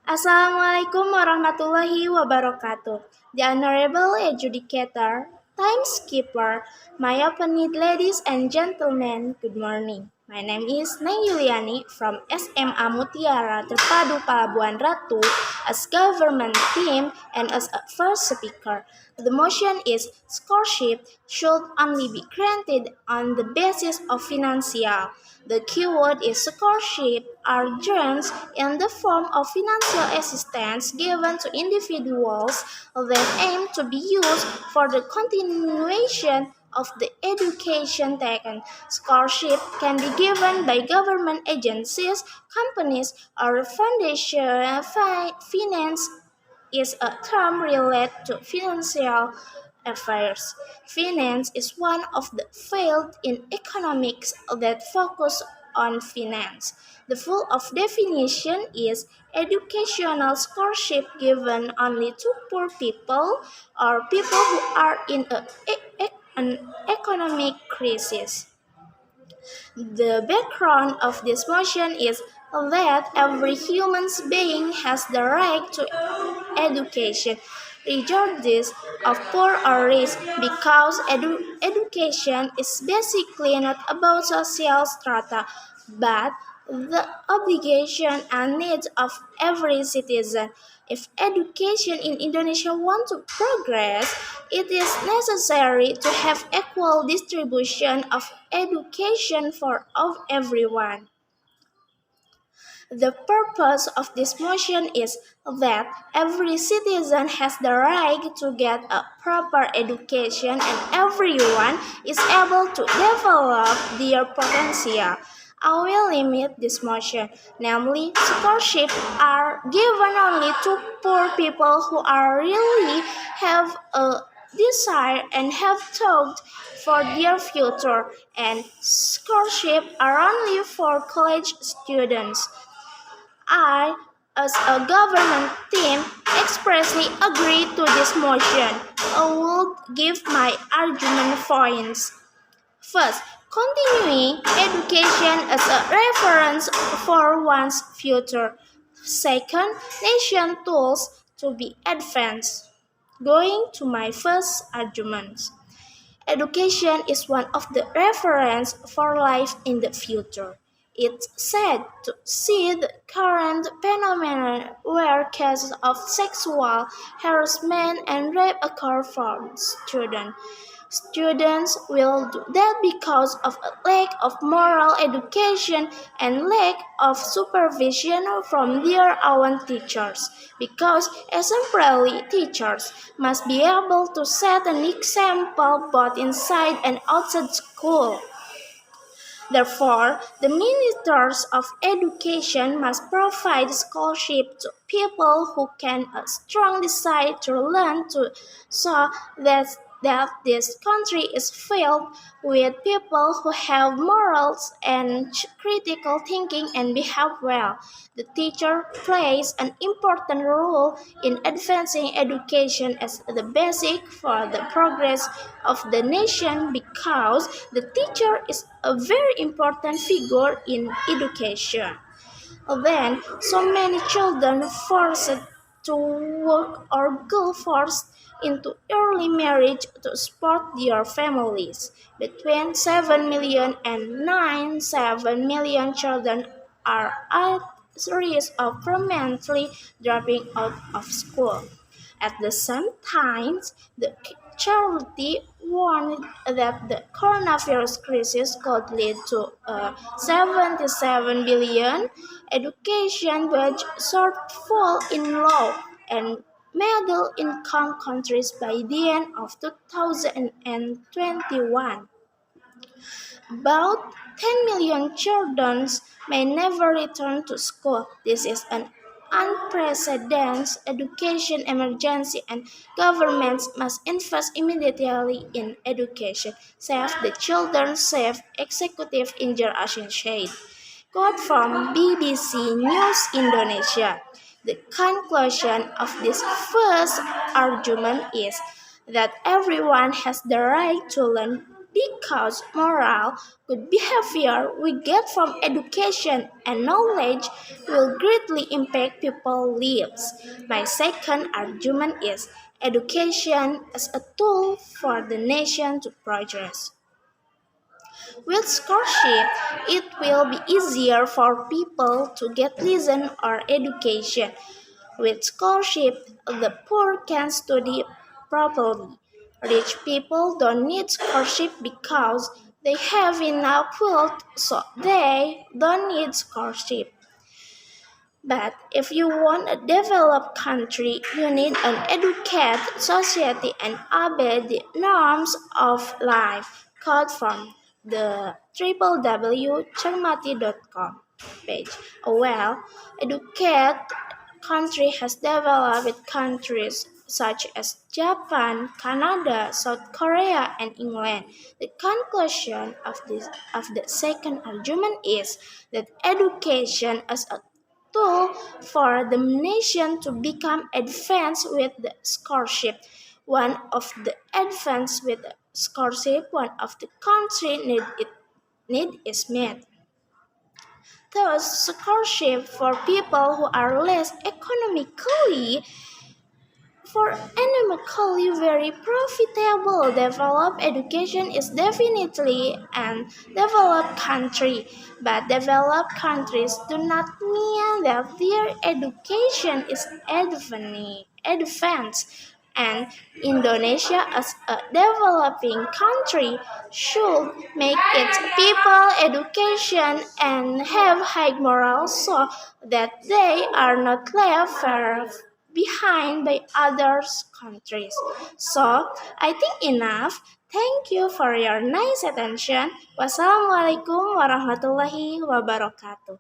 Assalamualaikum warahmatullahi wabarakatuh. The Honorable Adjudicator, Timekeeper, my opponent ladies and gentlemen, good morning. My name is Neng Yuliani from SMA Mutiara Terpadu Palabuhan Ratu as government team and as a first speaker. The motion is scholarship should only be granted on the basis of financial. The keyword is scholarship are grants in the form of financial assistance given to individuals that aim to be used for the continuation of the education taken. Scholarship can be given by government agencies, companies, or foundation. Finance is a term related to financial affairs. Finance is one of the fields in economics that focus on finance. The full of definition is educational scholarship given only to poor people or people who are in an economic crisis. The background of this motion is that every human being has the right to education, regardless of poor or rich, because education is basically not about social strata, but the obligation and needs of every citizen. If education in Indonesia wants to progress, it is necessary to have equal distribution of education for everyone. The purpose of this motion is that every citizen has the right to get a proper education and everyone is able to develop their potential. I will limit this motion, namely, scholarships are given only to poor people who are really have a desire and have thought for their future, and scholarships are only for college students. I, as a government team, expressly agree to this motion. I will give my argument points. First, continuing education as a reference for one's future. Second, nation tools to be advanced. Going to my first argument. Education is one of the reference for life in the future. It's sad to see the current phenomenon where cases of sexual harassment and rape occur from students. Students will do that because of a lack of moral education and lack of supervision from their own teachers. Because exemplary teachers must be able to set an example both inside and outside school. Therefore, the ministers of education must provide scholarship to people who can a strong desire to learn to so that this country is filled with people who have morals and critical thinking and behave well. The teacher plays an important role in advancing education as the basic for the progress of the nation because the teacher is a very important figure in education. Then, so many children forced to work or go forced into early marriage to support their families. Between 7 million and 7 million children are at risk of permanently dropping out of school. At the same time, the charity warned that the coronavirus crisis could lead to a 77 billion education budget shortfall in low and middle income countries by the end of 2021. About 10 million children may never return to school. This is an unprecedented education emergency and governments must invest immediately in education. Save the children, save executive Injera said. Quote from BBC News Indonesia. The conclusion of this first argument is that everyone has the right to learn because moral, good behavior we get from education and knowledge will greatly impact people's lives. My second argument is education as a tool for the nation to progress. With scholarship, it will be easier for people to get license or education. With scholarship, the poor can study properly. Rich people don't need scholarship because they have enough wealth, so they don't need scholarship. But if you want a developed country, you need an educated society and obey the norms of life. Quote from the www.cermati.com page. A well-educated country has developed countries such as Japan, Canada, South Korea, and England. The conclusion of the second argument is that education as a tool for the nation to become advanced with the scholarship. One of the advanced with the scholarship, one of the country need is met. Thus, scholarship for people who are less economically very profitable. Developed education is definitely an developed country, but developed countries do not mean that their education is advanced. And Indonesia, as a developing country, should make its people education and have high morals so that they are not left far behind by other countries. So, I think enough. Thank you for your nice attention. Wassalamualaikum warahmatullahi wabarakatuh.